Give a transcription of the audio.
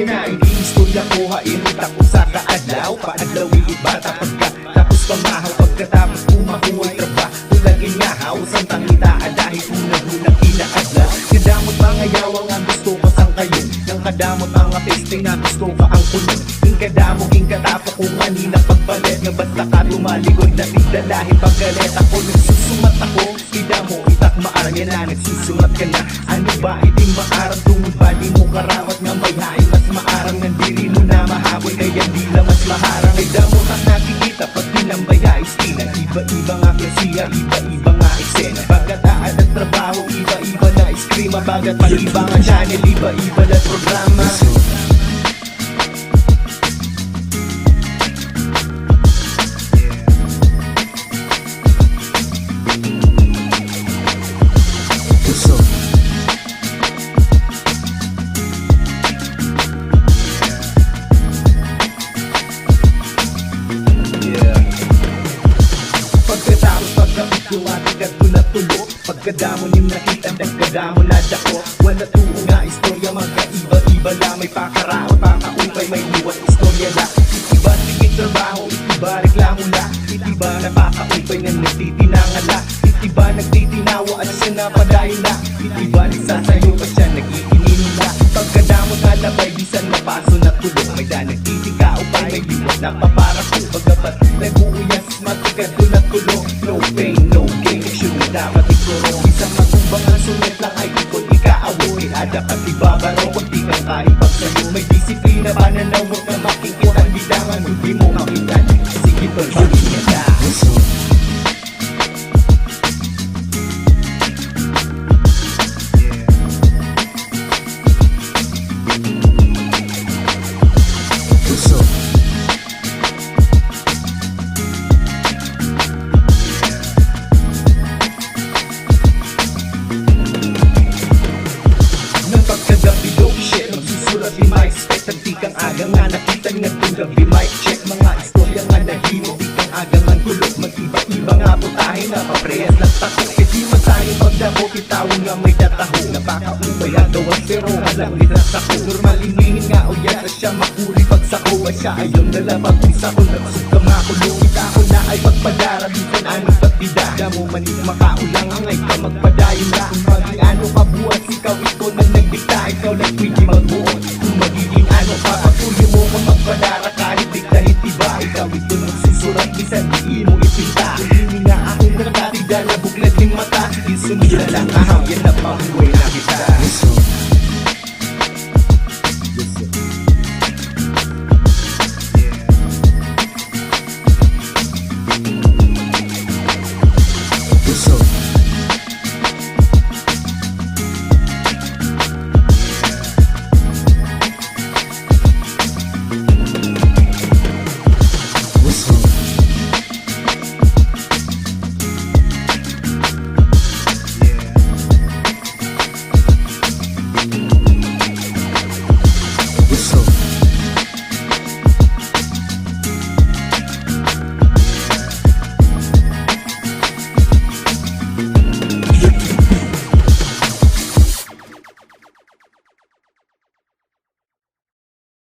Yan na i-istorya ko, hainit ako sa kaadlaw. Paadlaw ibata pagka tapos pamahaw. Pagkatapos kumakuha trabaho laging ngahaw. Santang itaan dahil unang-unang inaadlaw. Kadamot mga yawang ang gusto ko sang kayo. Nang kadamot mga testing na gusto ka ang kulong. Ing kadamo, ing katapo kung kanina pagpalit. Nga basta ka tumaligod na tigdalahin paggalit. Ako nagsusumat ako, idamo itak maarang yan na nagsusumat ka na. Ano ba iting maarang tungod ba di mo karamat nga may hain. Mas maarang nandiri mo na mahabol kaya di lang mas maharang. Ay damo kang nakikita pag pinambaya iskina. Iba-iba nga klasiya, iba-iba nga eksena. Bagat aad at trabaho, iba-iba na iskrima. Bagat mag-iba nga channel, iba-iba na programa. Pagkadamo nim nakita, pagkadamo na dako. Wala tuo nga istorya, magkaiba-iba lang. May pakaraot, pakaupay, may liwat istorya la. Itiba tigit trabaho, itiba reklamo la. Itiba napakaupay na nagtitinangala. Itiba nagtitinawa at siya napadayo la. Itiba nagsasayo pa siya nag-iininin la. Pagkadamo talabay, bisan napaso na tulog. May da nagtitika upay, may liwat na paparako. Pagkapat nag-uuyas, matigad ko na tulog. No pain, no gain, action na dapat ikuro. Isang matubang ang sulit lang ay ikot ikaawoy. Ada ka ibabaro, kung di kang kain pagsayo. May disiplina ba na nawag na makikita. Bilangan, hindi mo makita. Sige tol, pagingin na. Di mic spec, di kang aga nga nakita nga tunggang di mic check. Mga istorya nga nahimo, di kang aga nga tulog. Mag-iba-iba nga putahin na paprehas lang tako. E di masayo pagdamo, kitawin nga may dataho. Napakaupay agawas pero alam linas ako. Normal iningin nga o yan at siya makuri pagsako. At siya ayon nalapag isa ko nagsugka makulong. Ita ko na ay pagpadara, bisan anong patbida. Damo manig makaulang ang ay ka magpadayon na. Kung maging ano ka buhat, ikaw ito na nagdikta. Ikaw lang pwede magbuot. Magiging ano pa, patuloy mo kung magpadara kahit diktahin iba. Ikaw ito nagsusurat, bisan diin mo ipinta. Kung hindi nga ako nagkatiga na buklat ng mata. Sige sumila lang ahaw, yan na pahuwi.